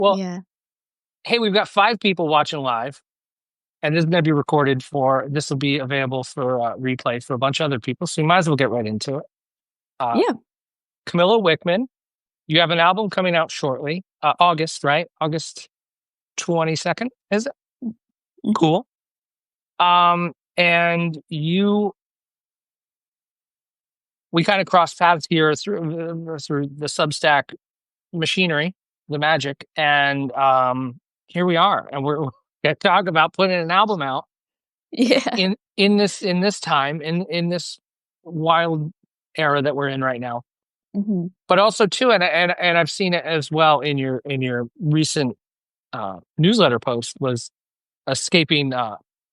Well, Yeah. hey, we've got 5 people watching live, and this is going to be recorded for. This will be available for replay for a bunch of other people. So you might as well get right into it. Uh, Yeah. Camilla Wickman, you have an album coming out shortly, August, right? August 22nd, is it? Mhm. Cool. And we kind of crossed paths here through the Substack machinery, the magic, and here we are, and we're going to talk about putting an album out Yeah. in this time in this wild era that we're in right now. hmm But also too, and I've seen it as well in your recent newsletter post was escaping,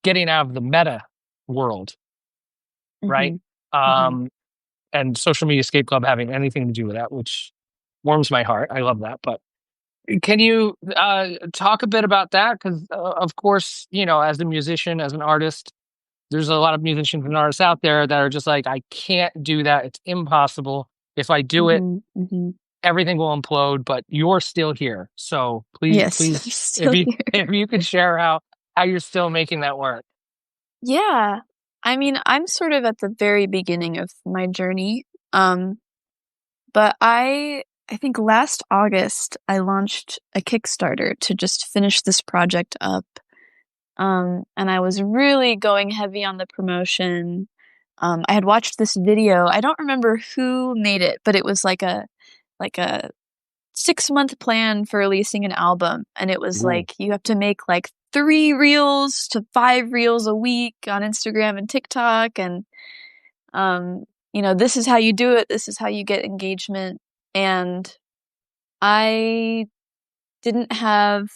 getting out of the meta world, right? hmm hmm Um, and Social Media Escape Club having anything to do with that, which warms my heart. I love that. But can you talk a bit about that? Because of course, as a musician, as an artist, there's a lot of musicians and artists out there that are just like, I can't do that. It's impossible. If I do it, hmm everything will implode. But you're still here, so please, Yes, I'm please, if still you here. if you could share how you're still making that work. Yeah. I mean, I'm sort of at the very beginning of my journey. Um, but I think last August I launched a Kickstarter to just finish this project up. And I was really going heavy on the promotion. I had watched this video. I don't remember who made it, but it was like a 6-month plan for releasing an album. And it was Ooh. like you have to make like 3 reels to 5 reels a week on Instagram and TikTok. And this is how you do it. This is how you get engagement. And I didn't have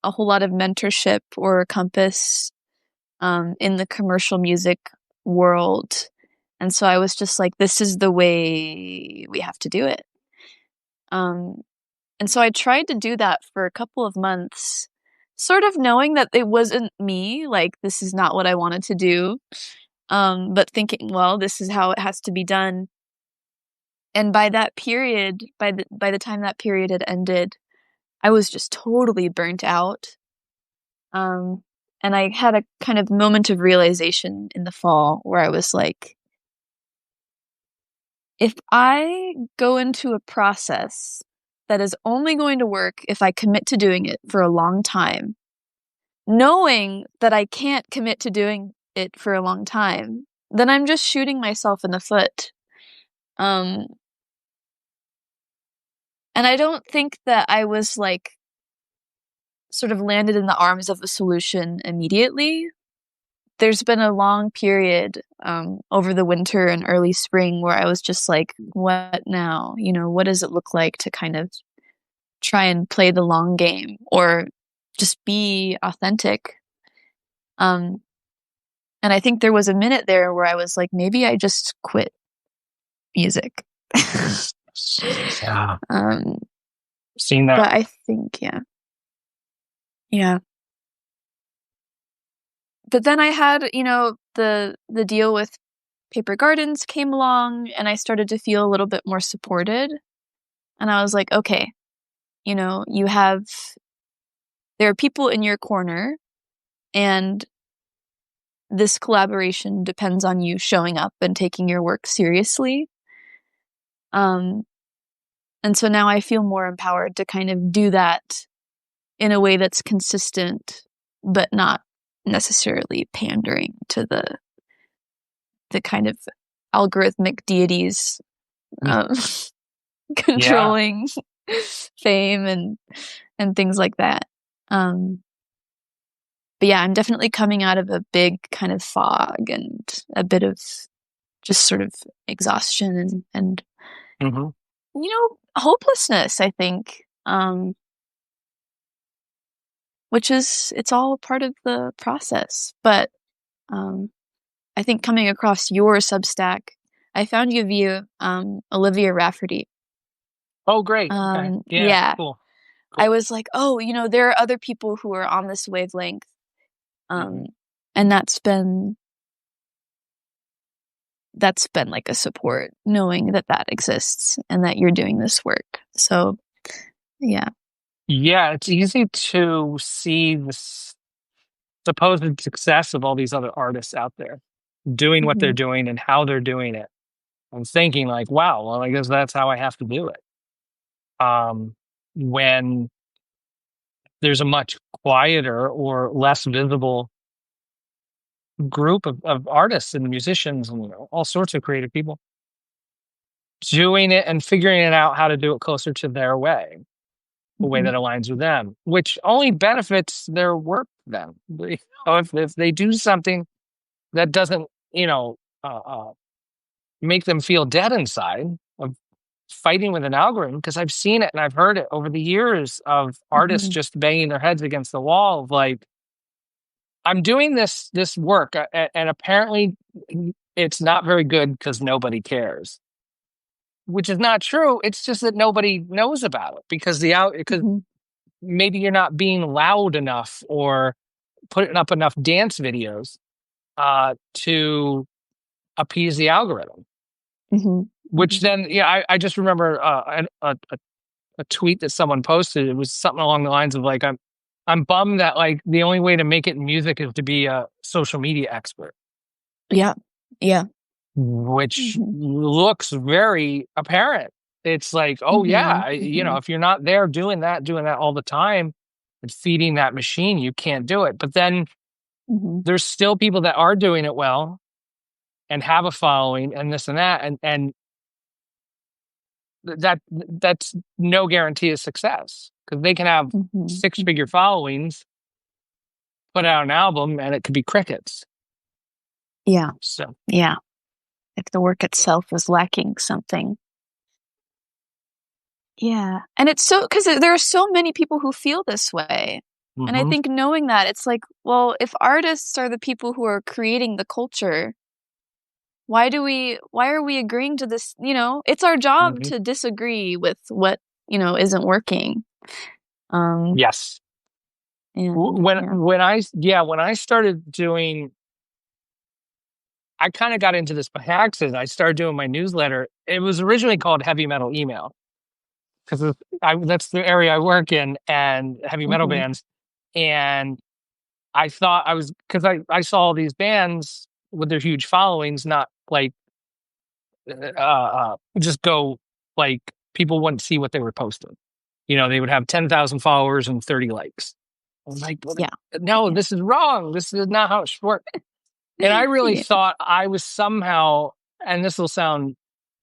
a whole lot of mentorship or compass in the commercial music world. And so I was just like, this is the way we have to do it. Um, and so I tried to do that for a couple of months, sort of knowing that it wasn't me, like, this is not what I wanted to do, but thinking, well, this is how it has to be done. And by that period, by the time that period had ended, I was just totally burnt out. Um, and I had a kind of moment of realization in the fall where I was like, if I go into a process that is only going to work if I commit to doing it for a long time, knowing that I can't commit to doing it for a long time, then I'm just shooting myself in the foot. Um, and I don't think that I was like sort of landed in the arms of a solution immediately. There's been a long period over the winter and early spring where I was just like, what now? What does it look like to kind of try and play the long game or just be authentic? Um, and I think there was a minute there where I was like, maybe I just quit music. Yeah, um, seen that. but I think, yeah, yeah. But then I had, the deal with Paper Gardens came along, and I started to feel a little bit more supported. And I was like, okay, you have, there are people in your corner, and this collaboration depends on you showing up and taking your work seriously. Um, and so now I feel more empowered to kind of do that in a way that's consistent, but not necessarily pandering to the kind of algorithmic deities Mm. um, Yeah, controlling fame and things like that. Um, but yeah, I'm definitely coming out of a big kind of fog and a bit of just sort of exhaustion and hmm, hopelessness, I think. Which is it's all part of the process. But um, I think coming across your Substack, I found you via Olivia Rafferty. oh great, okay, yeah, Yeah, cool, I cool. was like, oh, there are other people who are on this wavelength, Hmm. um, and that's been like a support, knowing that exists and that you're doing this work. So yeah. Yeah, it's easy to see the supposed success of all these other artists out there doing what they're Mhm. doing and how they're doing it. And thinking like, wow, well, I guess that's how I have to do it. Um, when there's a much quieter or less visible group of artists and musicians and all sorts of creative people doing it and figuring it out how to do it closer to their way, a way that Mhm. aligns with them, which only benefits their work then. If they do something that doesn't, make them feel dead inside of fighting with an algorithm, because I've seen it and I've heard it over the years of artists Mhm. just banging their heads against the wall of like, I'm doing this work, and apparently it's not very good because nobody cares, which is not true. It's just that nobody knows about it because because Mhm. maybe you're not being loud enough or putting up enough dance videos to appease the algorithm. Mhm. Which Mhm. then, yeah, I just remember a tweet that someone posted. It was something along the lines of like, I'm bummed that like the only way to make it in music is to be a social media expert, Yeah. Yeah. which Mhm. looks very apparent. It's like, oh yeah, Mhm. Mhm. if you're not there doing that all the time and feeding that machine, you can't do it. But then Mhm. there's still people that are doing it well and have a following and this and that, and that's no guarantee of success because they can have Mhm. six figure Mhm. followings, put out an album, and it could be crickets. Yeah. So, Yeah. If the work itself is lacking something. Yeah. And it's so because there are so many people who feel this way. And I mhm, think knowing that, it's like, well, if artists are the people who are creating the culture, why are we agreeing to this, it's our job mhm, to disagree with what, isn't working. Um, yes. and yeah. When I started doing, I kind of got into this by accident. I started doing my newsletter. It was originally called Heavy Metal Email because that's the area I work in and heavy metal Mhm. bands. And I thought I was because I saw all these bands with their huge followings, not like just go like people wouldn't see what they were posting. They would have 10,000 followers and 30 likes. I was like, Yeah. no, Yeah. this is wrong. This is not how it should work. And I really Yeah. thought I was somehow, and this will sound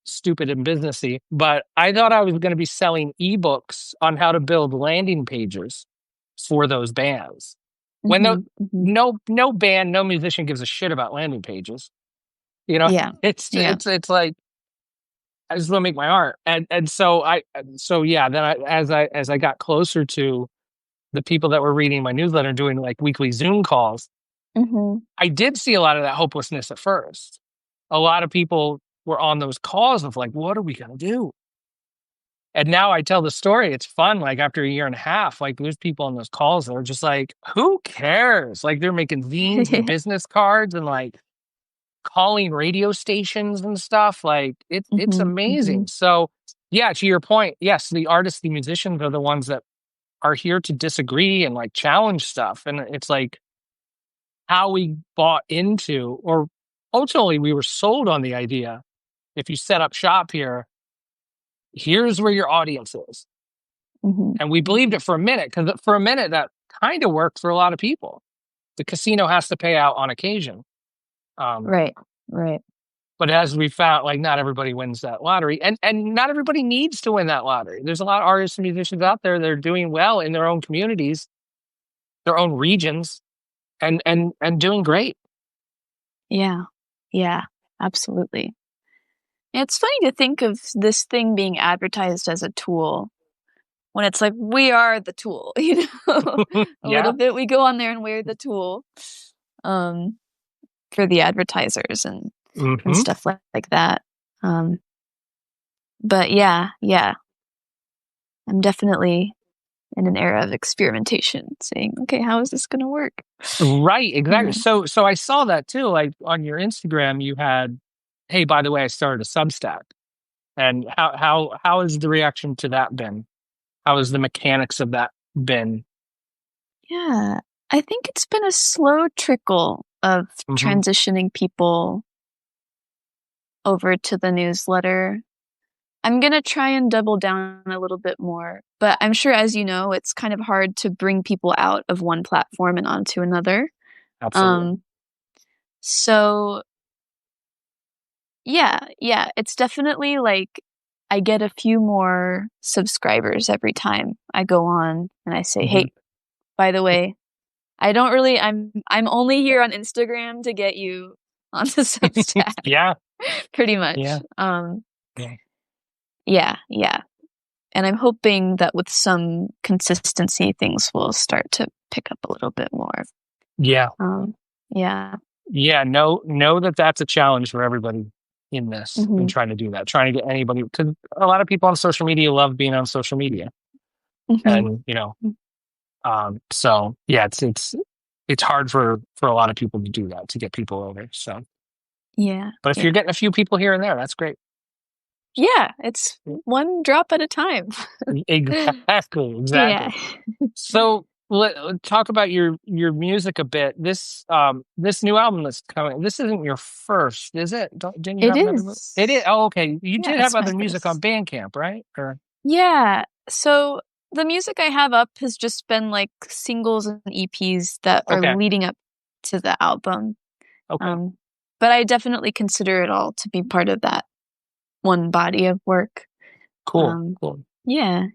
stupid and businessy, but I thought I was going to be selling ebooks on how to build landing pages for those bands. When Mhm. Mhm. no band, no musician gives a shit about landing pages. You know, Yeah. Yeah. it's like I just want to make my art, and so yeah. Then as I got closer to the people that were reading my newsletter and doing like weekly Zoom calls, Mhm. I did see a lot of that hopelessness at first. A lot of people were on those calls of like, what are we gonna do? And now I tell the story. It's fun. Like after a year and a half, like there's people on those calls that are just like, who cares? Like they're making zines and business cards and like calling radio stations and stuff. Like it's Mhm. amazing. Mhm. So yeah, to your point, yes, the artists, the musicians are the ones that are here to disagree and like challenge stuff. And it's like how we bought into or ultimately we were sold on the idea if you set up shop here, here's where your audience is. Mhm. And we believed Mhm. it for a minute because for a minute that kind of worked for a lot of people. The casino has to pay out on occasion. Um, Right. Right. But as we found, like not everybody wins that lottery, and not everybody needs to win that lottery. There's a lot of artists and musicians out there that are doing well in their own communities, their own regions, and doing great. Yeah. Yeah. Absolutely. It's funny to think of this thing being advertised as a tool when it's like we are the tool, A little Yeah. bit we go on there and we're the tool um for the advertisers and Hmm. stuff like that. Um but yeah, yeah. I'm definitely in an era of experimentation, saying, "Okay, how is this going to work?" Right. Exactly. Yeah. So I saw that too. Like on your Instagram, you had, hey, by the way, I started a Substack. And how has the reaction to that been? How is the mechanics of that been? Yeah. I think it's been a slow trickle of Hmm. transitioning people over to the newsletter. I'm gonna try and double down a little bit more, but I'm sure, as you know, it's kind of hard to bring people out of one platform and onto another. Absolutely. Um, so yeah, it's definitely like I get a few more subscribers every time I go on and I say, Hmm. "Hey, by the way, I'm only here on Instagram to get you on the Substack," Yeah. pretty Yeah. much. Yeah. Yeah. And I'm hoping that with some consistency, things will start to pick up a little bit more. Yeah. Um, yeah. Yeah. Know that that's a challenge for everybody in this and Mhm. trying to do that, trying to get anybody, because a lot of people on social media love being on social media. Mhm. And, so yeah, it's hard for a lot of people to do that, to get people over. So, Yeah. but if Yeah. you're getting a few people here and there, that's great. Yeah, it's one drop at a time. Exactly. Yeah. Exactly. So talk about your music a bit. This new album that's coming. This isn't your first, is it? Didn't you It have another? It is. is. Oh, okay. You Yeah, did have it's my other music on first. Bandcamp, right? Or Yeah. So the music I have up has just been like singles and EPs that are okay, leading up to the album. okay, Um, but I definitely consider it all to be part of that one body of work. cool, Um, cool. yeah.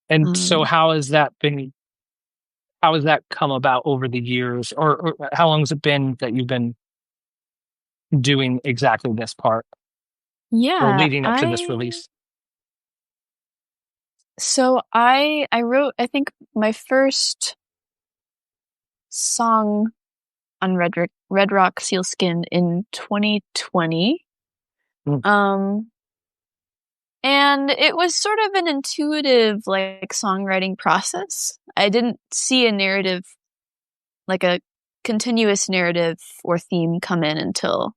And so, Um, how has that been? How has that come about over the years, or how long has it been that you've been doing exactly this part, or yeah, leading up to this release? I wrote, I think, my first song on Red Rock Sealskin in 2020. Mm, Um, and it was sort of an intuitive like songwriting process. I didn't see a narrative, like a continuous narrative or theme come in until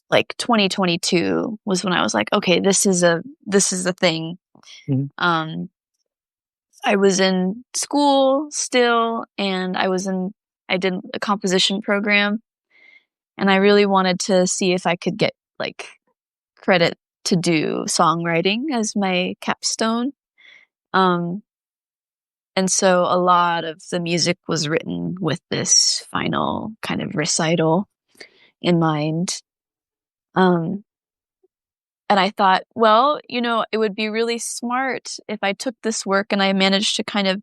like 2022 was when I was like, okay, this is a thing. mm, Um, I was in school still, and I did a composition program, and I really wanted to see if I could get like credit to do songwriting as my capstone. Um, and so a lot of the music was written with this final kind of recital in mind. Um, and I thought, well, it would be really smart if I took this work and I managed to kind of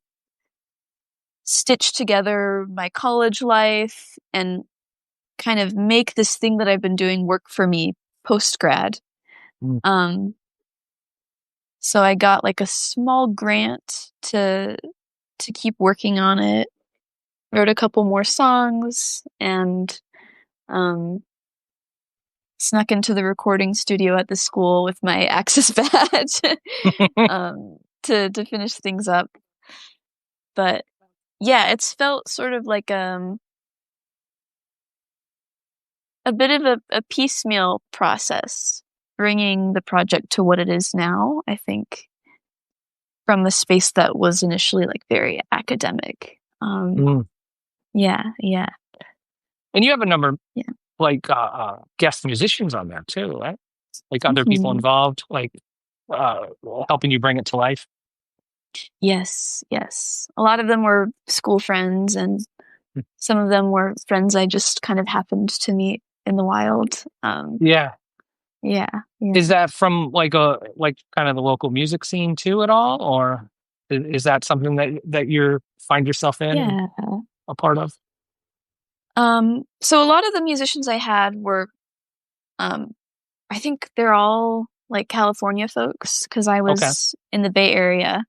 stitch together my college life and kind of make this thing that I've been doing work for me post grad. mm. Um, so I got like a small grant to keep working on it. Wrote a couple more songs and um, snuck into the recording studio at the school with my access badge to finish things up. But yeah, it's felt sort of like a bit of a piecemeal process, bringing the project to what it is now, I think, from a space that was initially like very academic. Mm. Yeah. And you have a number, Yeah. like guest musicians on there too, right? Like other people Mhm. involved, like uh, helping you bring it to life. Yes. A lot of them were school friends, and Mm. some of them were friends I just kind of happened to meet in the wild. Yeah. Yeah. Is that from like kind of the local music scene too at all, or is that something that you find yourself in and Yeah. a part of? So a lot of the musicians I had were, um, I think they're all like California folks because I Okay. was in the Bay Area.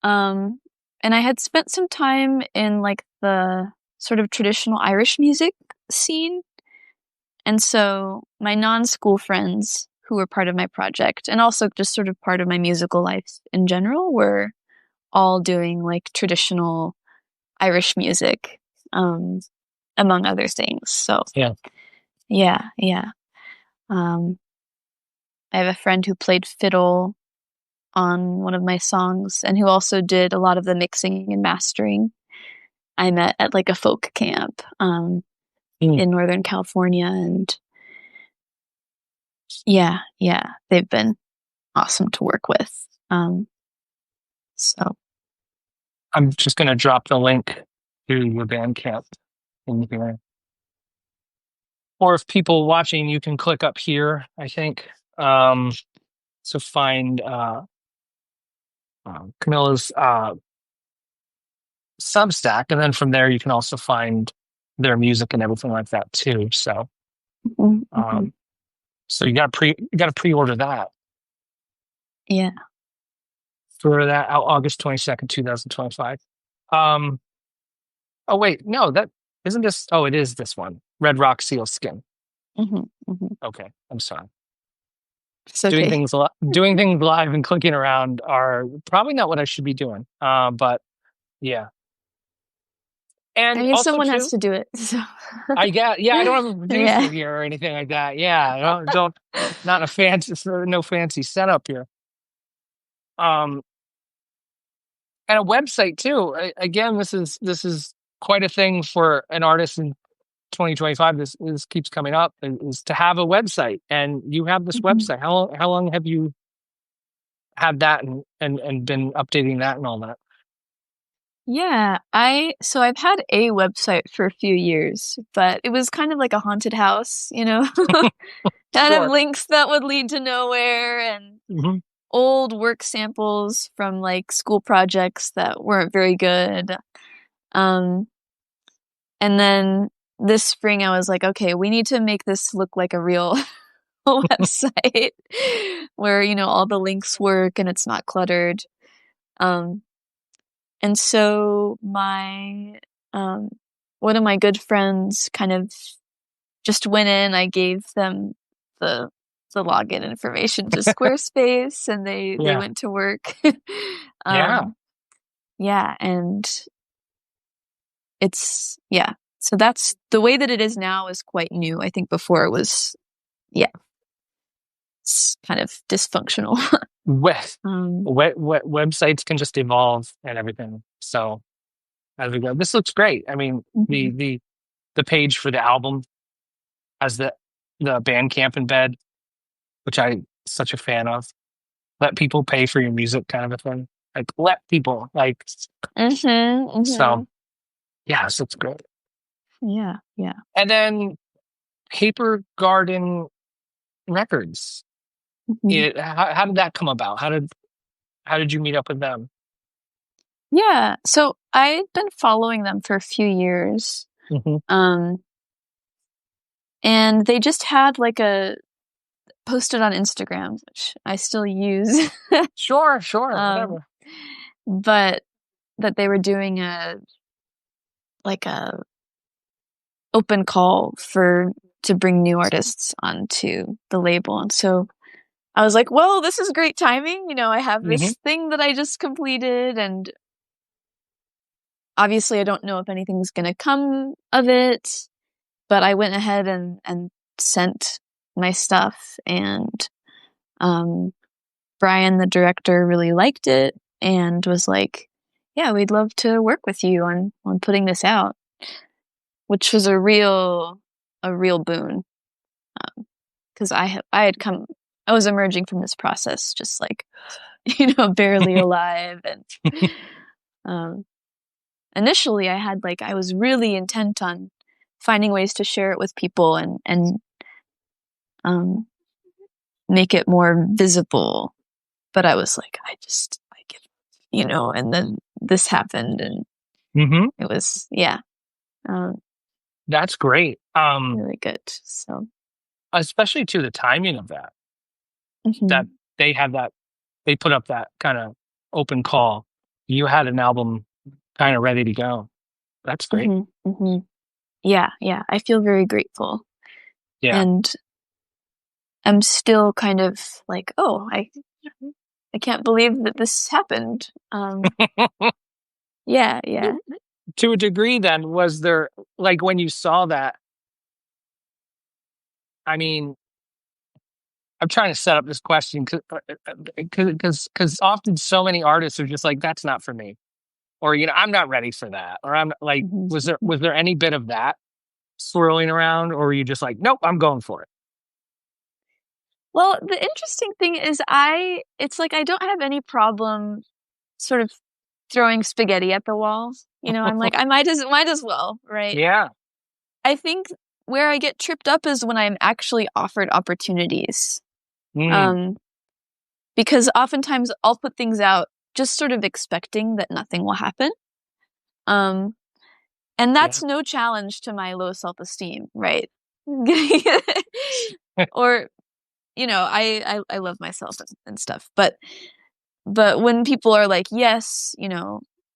Um, and I had spent some time in like the sort of traditional Irish music scene. And so my non-school friends who were part of my project and also just sort of part of my musical life in general were all doing like traditional Irish music, um, among other things. So Yeah. yeah. Um, I have a friend who played fiddle on one of my songs and who also did a lot of the mixing and mastering. I met at like a folk camp Mm. in Northern California, and yeah, yeah, they've been awesome to work with. So I'm just going to drop the link to your Bandcamp in here. Or if people watching, you can click up here, I think, to find Camilla's Substack. And then from there, you can also find their music and everything like that too. So, mm-hmm. So you got to pre-order that. Yeah. For that out August 22nd, 2025. Oh wait, no, that isn't this. Oh, it is this one. Red Rock Seal Skin. Mm-hmm. Mm-hmm. Okay, I'm sorry. It's okay. Doing things live and clicking around are probably not what I should be doing. But yeah, I and mean, also someone has too, to do it. So I get yeah, I don't have a producer yeah. here or anything like that. Yeah, don't not a fancy, no fancy setup here. Um, and a website too. Again, this is quite a thing for an artist in 2025. This keeps coming up is to have a website, and you have this Mhm. website. How long have you had that and been updating that and all that? Yeah, so I've had a website for a few years, but it was kind of like a haunted house, you know, kind of Sure. links that would lead to nowhere and Hmm. old work samples from like school projects that weren't very good. Um, and then this spring I was like, okay, we need to make this look like a real website where, you know, all the links work and it's not cluttered. Um, And so my um one of my good friends kind of just went in, I gave them the the login information to Squarespace and they Yeah. went to work. Yeah. um yeah, and yeah. So that's the way that it is now is quite new. I think before it was yeah, it's kind of dysfunctional. Web, um websites can just evolve and everything. So as we go, this looks great. I mean, mhm, the page for the album has the Bandcamp embed, which I such a fan of. Let people pay for your music, kind of a thing. Like let people like so. mhm. Yeah, this looks great. Yeah, yeah. And then Paper Garden Records. Mhm. How did that come about? How did you meet up with them? Yeah, so I'd been following them for a few years. Hmm. Um, and they just had like a posted on Instagram, which I still use. Sure, sure, um, whatever. but that they were doing a open call for to bring new artists onto the label. And so I was like, well, this is great timing. You know, I have Hmm. this thing that I just completed and obviously I don't know if anything's going to come of it, but I went ahead and sent my stuff and um Brian, the director, really liked it and was like, "Yeah, we'd love to work with you on putting this out," which was a real boon because I was emerging from this process just like barely alive and um, initially I was really intent on finding ways to share it with people and um, make it more visible, but I was like, I give, and then this happened and Hmm. it was, yeah, um, That's great. really good. So, Especially to the timing of that. That mhm, they had that they put up that kind of open call. You had an album kind of ready to go. That's great. mhm, mhm. Yeah, yeah. I feel very grateful, Yeah. and I'm still kind of like, oh, I can't believe that this happened. Yeah, yeah. To a degree, then, was there, like, when you saw that, I mean, I'm trying to set up this question because often so many artists are just like, that's not for me, or I'm not ready for that, or I'm like, Mhm. was there any bit of that swirling around, or were you just like, nope, I'm going for it? Well, the interesting thing is it's like I don't have any problem sort of throwing spaghetti at the wall. I'm like, I might as well, right? Yeah. I think where I get tripped up is when I'm actually offered opportunities. Mm, Um, because oftentimes I'll put things out just sort of expecting that nothing will happen. Um, and yeah. that's no challenge to my low self-esteem, right? Or, I love myself and stuff, but when people are like, yes,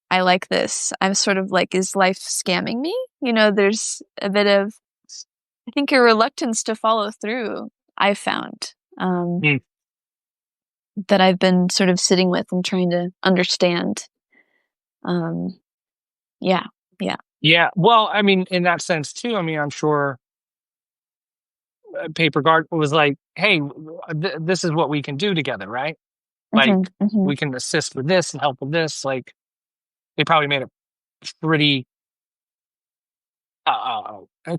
I like this, I'm sort of like, is life scamming me? There's a bit of, I think, a reluctance to follow through, I've found, Mm, that I've been sort of sitting with and trying to understand. Um, yeah, yeah. yeah. Well, I mean, in that sense too. I mean, I'm sure Paper Guard was like, hey, this is what we can do together, right? Like, Hmm, hmm. we can assist with this and help with this. Like, they probably made it pretty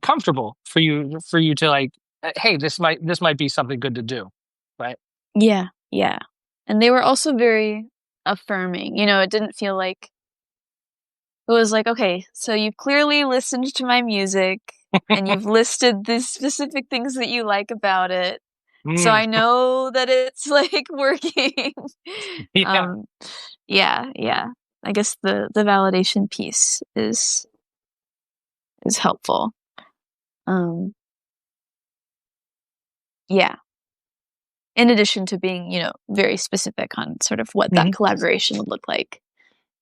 comfortable for you to like, hey, this might be something good to do, right? Yeah, yeah. And they were also very affirming. It didn't feel like it was like, okay, so you've clearly listened to my music and you've listed the specific things that you like about it. So Mm, I know that it's like working. yeah, um yeah, yeah. I guess the validation piece is helpful. Um yeah. In addition to being, very specific on sort of what that mhm, collaboration would look like.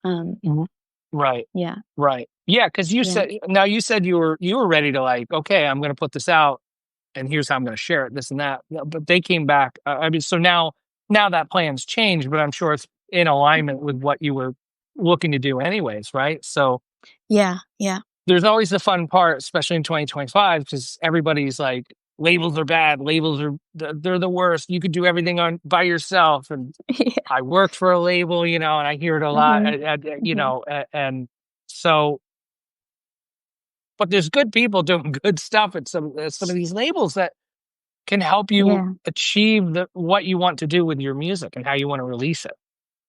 Um mhm. Right, yeah. right, yeah. Because Yeah. you said you were ready to like, okay, I'm going to put this out, and here's how I'm going to share it, this and that. Yeah, but they came back. I mean, so now that plan's changed, but I'm sure it's in alignment with what you were looking to do, anyways, right? So Yeah, yeah. there's always the fun part, especially in 2025, because everybody's like, labels are bad, labels are they're the worst. You could do everything on by yourself, and Yeah. I worked for a label, and I hear it a lot, Mhm. Mhm. and so, but there's good people doing good stuff at some of these labels that can help you Yeah. achieve what you want to do with your music and how you want to release it.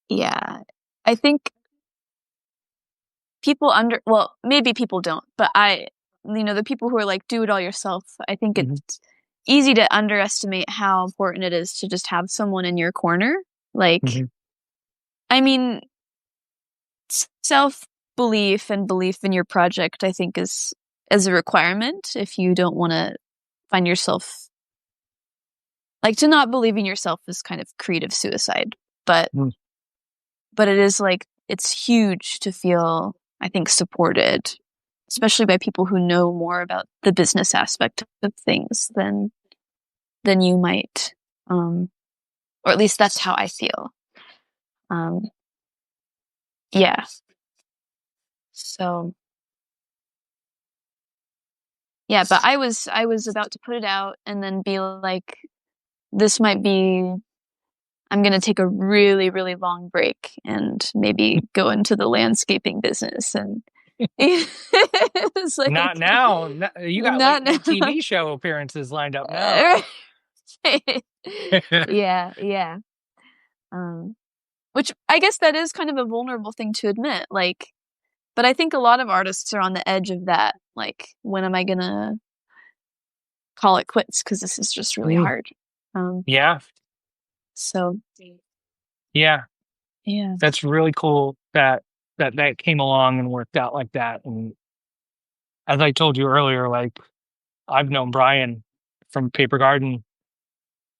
Yeah. I think well, maybe people don't, but the people who are like, do it all yourself, I think Mhm, it's easy to underestimate how important it is to just have someone in your corner. Like, mhm. I mean, self-belief and belief in your project, I think is a requirement if you don't want to find yourself like to not believe in yourself is kind of creative suicide. But Mm, but it is like it's huge to feel, I think, supported, especially by people who know more about the business aspect of things than you might. Um, or at least that's how I feel. Um, yeah. So yeah, but I was about to put it out and then be like, this might be. I'm gonna take a really, really long break and maybe go into the landscaping business and it's not like now. You got late not night now. TV show appearances lined up now. Yeah, yeah. Um, which I guess that is kind of a vulnerable thing to admit. Like, but I think a lot of artists are on the edge of that. Like, when am I gonna call it quits? Because this is just really Mm, hard. Um, yeah, so yeah. yeah. That's really cool that came along and worked out like that. And as I told you earlier, like, I've known Brian from Paper Garden,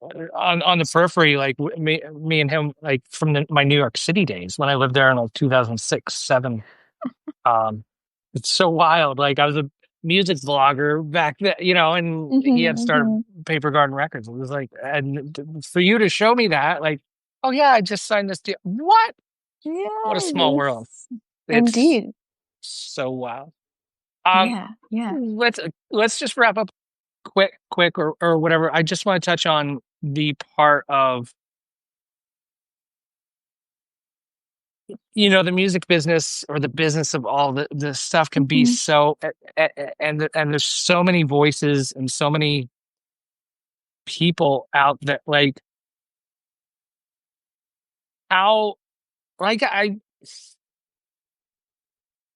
on the periphery, like, me and him, like, from my New York City days when I lived there in like 2006, seven. Um, it's so wild. Like, I was a music vlogger back then, and he Hmm, had started hmm. Paper Garden Records. It was like, and for you to show me that, like, oh yeah, I just signed this deal. What a small world. Yes, It's indeed. so wild. Um, Yeah, yeah. let's just wrap up quick, or whatever. I just want to touch on the part of, the music business, or the business of all the stuff, can be Mhm. so, and there's so many voices and so many people out there, like, how, like,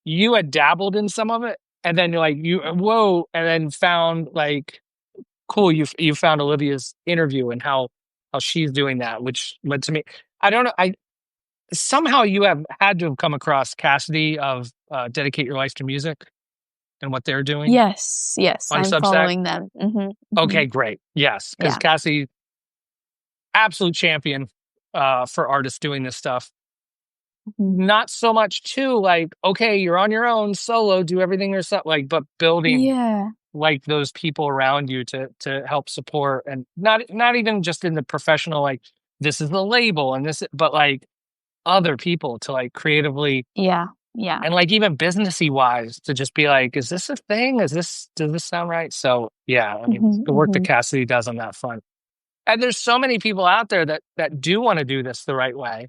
you had dabbled in some of it, and then you're like, you whoa, and then found, like, cool, you found Olivia's interview and how she's doing that, which led to me. I don't know. I Somehow you have had to have come across Cassidy of Dedicate Your Life to Music and what they're doing Yes, yes, on I'm Substack. following them. Mhm, Okay, mhm. great. Yes, because Yeah. Cassidy, absolute champion for artists doing this stuff. Mhm. Not so much too, like, okay, you're on your own solo, do everything yourself, like, but building, Yeah. like, those people around you to help support, and not even just in the professional, like, this is the label and this, but like other people to, like, creatively, Yeah. Yeah. and, like, even businessy wise, to just be like, is this a thing? Does this sound right? So yeah, I mean, Mhm, the work that mhm. Cassidy does on that front. And there's so many people out there that do want to do this the right way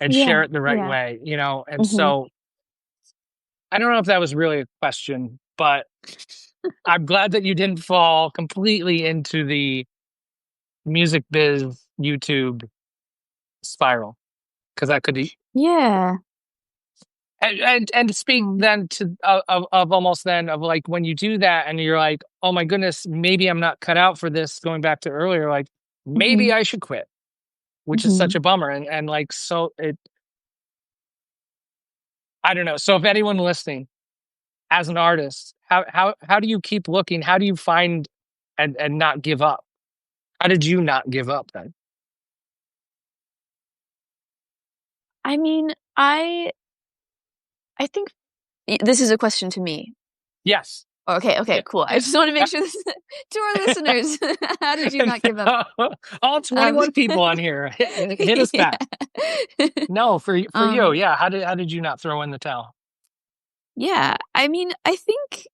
and share Yeah, it the right yeah. way, and Mhm. so I don't know if that was really a question, but I'm glad that you didn't fall completely into the music biz YouTube spiral, because that could be. Yeah. And to speak Mm, then to of almost then of, like, when you do that and you're like, oh my goodness, maybe I'm not cut out for this. Going back to earlier, like, maybe mhm, I should quit, which is such mhm. a bummer. And like, so it, I don't know. So if anyone listening, as an artist, how do you keep looking? How do you find and not give up? How did you not give up then? I mean, I think this is a question to me. Yes. Okay, okay, Yeah. cool. I Yeah. just wanna make sure this to our listeners, how did you not give up? All Um 21 people on here, hit us Yeah. back. No, for you, Um, yeah. How did you not throw in the towel? yeah, I mean, I think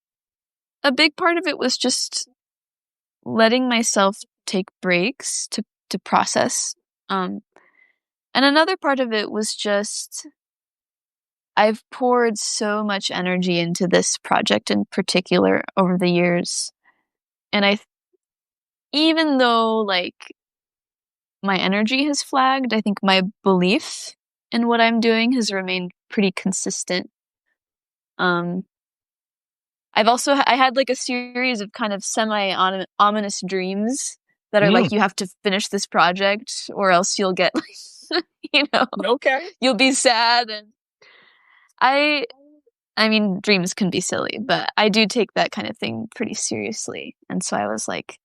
a big part of it was just letting myself take breaks to process, um, and another part of it was just I've poured so much energy into this project in particular over the years, and even though, like, my energy has flagged, I think my belief in what I'm doing has remained pretty consistent. Um, I've also I had, like, a series of kind of semi ominous dreams that are Mm, like, "You have to finish this project or else you'll get, like, you know, okay. you'll be sad," and I I mean, dreams can be silly, but I do take that kind of thing pretty seriously, and so I was like,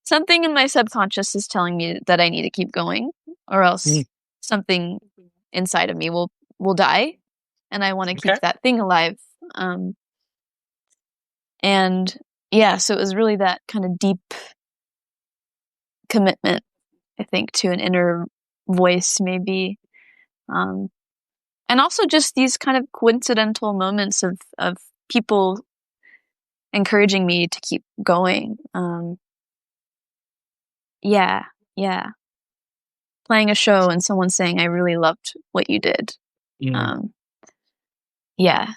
"Something in my subconscious is telling me that I need to keep going, or else Mm, something inside of me will die, and I wanna okay. keep that thing alive." Um, and yeah, so it was really that kinda deep commitment, I think, to an inner voice maybe, um, and also just these kind of coincidental moments of people encouraging me to keep going. Yeah, yeah. Playing a show and someone saying, "I really loved what you did." Mm, Um, yeah,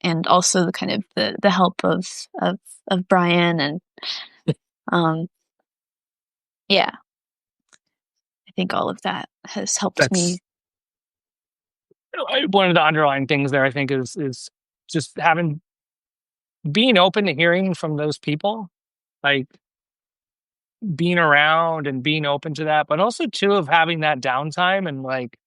and also the kind of the help of Brian and, um, yeah, I think all of that has helped that's me. one of the underlying things there. I think is just having being open to hearing from those people, like, being around and being open to that, but also too of having that downtime, and, like,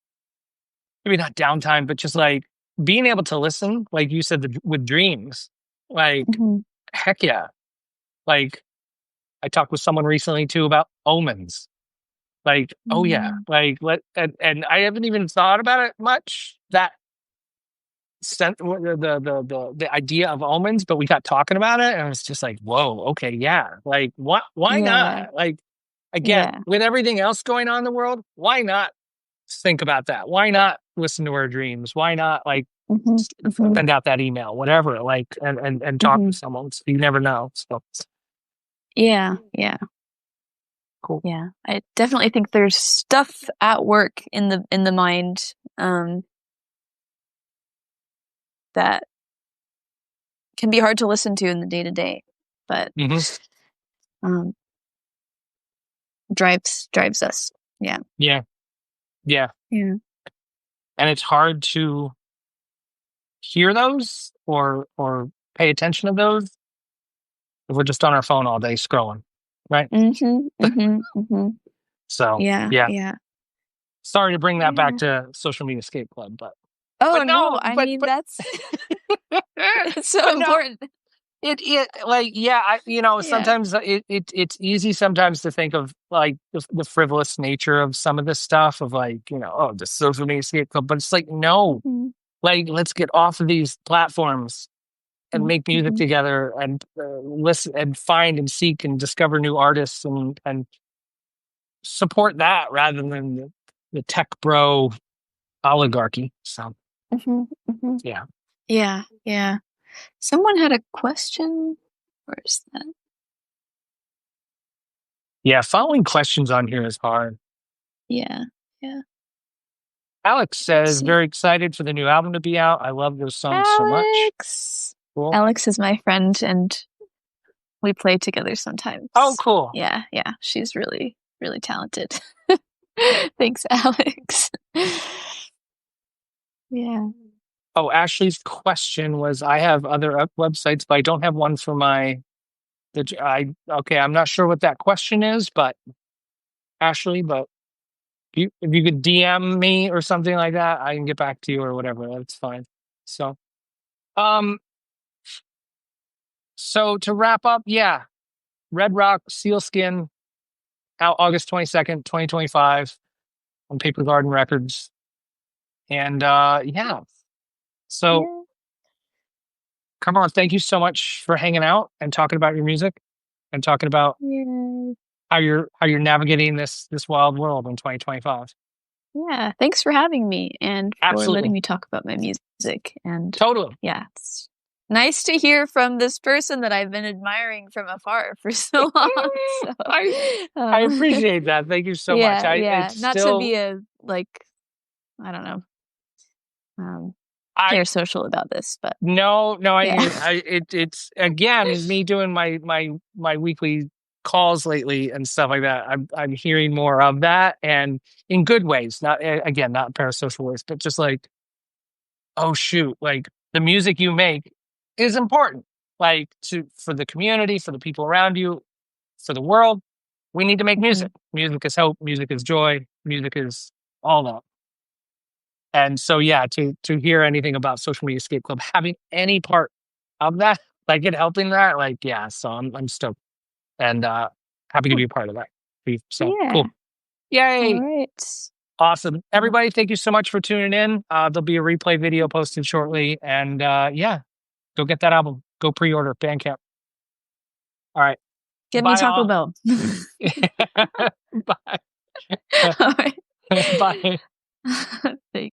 maybe not downtime, but just, like, being able to listen, like you said, with dreams, like, Mhm. heck yeah. Like, I talked with someone recently too about omens. Like, oh yeah, Mm. like, and I haven't even thought about it much, that the idea of omens, but we got talking about it and it's just like, whoa, okay, yeah. Like, why Yeah, not? Like, again, yeah. with everything else going on in the world, why not think about that? Why not listen to our dreams? Why not, like, Mhm, mhm, send out that email, whatever, like, and talk to mhm. someone? So you never know. So Yeah, yeah. Cool. Yeah. I definitely think there's stuff at work in the mind that can be hard to listen to in the day to day, but Hmm. um drives us. Yeah. Yeah. Yeah. Yeah. And it's hard to hear those or pay attention to those if we're just on our phone all day scrolling, right? Mhm. Mhm. Mhm. So Yeah. yeah, Yeah. sorry to bring that back Yeah. to Social Media Escape Club, Oh but no, no, I mean that's it's so but no, important. it like yeah, Yeah. sometimes it's easy sometimes to think of like the frivolous nature of some of this stuff of like oh, the Social Media Escape Club, but it's like no, Mhm. like let's get off of these platforms and Mhm. make music Mhm. together and listen and find and seek and discover new artists and support that rather than the tech bro oligarchy. So Mhm. Mhm. yeah, Yeah. Yeah. Someone had a question. Where's that? yeah. Following questions on here is hard. Yeah. Yeah. Alex Let's says see. very excited for the new album to be out. I love those songs so much. Alex. Cool. Alex is my friend and we play together Oh, sometimes. cool. Yeah, yeah. She's really, really talented. Thanks, Alex. Yeah. Oh, Ashley's question was: I have other websites, but I don't have one for my. Okay, I'm not sure what that question is, but Ashley, but if you could DM me or something like that, I can get back to you or whatever. That's fine. So, um, so to wrap up, yeah, Red Rock Sealskin out August 22nd, 2025 on Paper Garden Records, and yeah. So Yeah. come on, thank you so much for hanging out and talking about your music and talking about Yeah. how you're navigating this wild world in 2025. Yeah. Thanks for having me and for letting Absolutely, me talk about my music. And totally. yeah, it's nice to hear from this person that I've been admiring from afar for so long. So, I I um, appreciate that. Thank you so much. yeah, I yeah. it's Not to be still a like, I don't know, um, I parasocial about this, but no, yeah. it's again me doing my weekly calls lately and stuff like that. I'm hearing more of that and in good ways, not again, not parasocial ways, but just like, oh shoot, like the music you make is important. Like for the community, for the people around you, for the world, we need to make Mhm. music. Music is hope, music is joy, music is all that. And so, yeah, to hear anything about Social Media Escape Club having any part of that, like it helping that, like yeah, so I'm stoked and happy to Cool. be a part of that. So Yeah. cool, yay, All right. awesome, Well, everybody! Thank you so much for tuning in. There'll be a replay video posted shortly, and yeah, go get that album. Go pre-order Bandcamp. All right, get me bye Taco all. Bell. Bye. All right. Bye.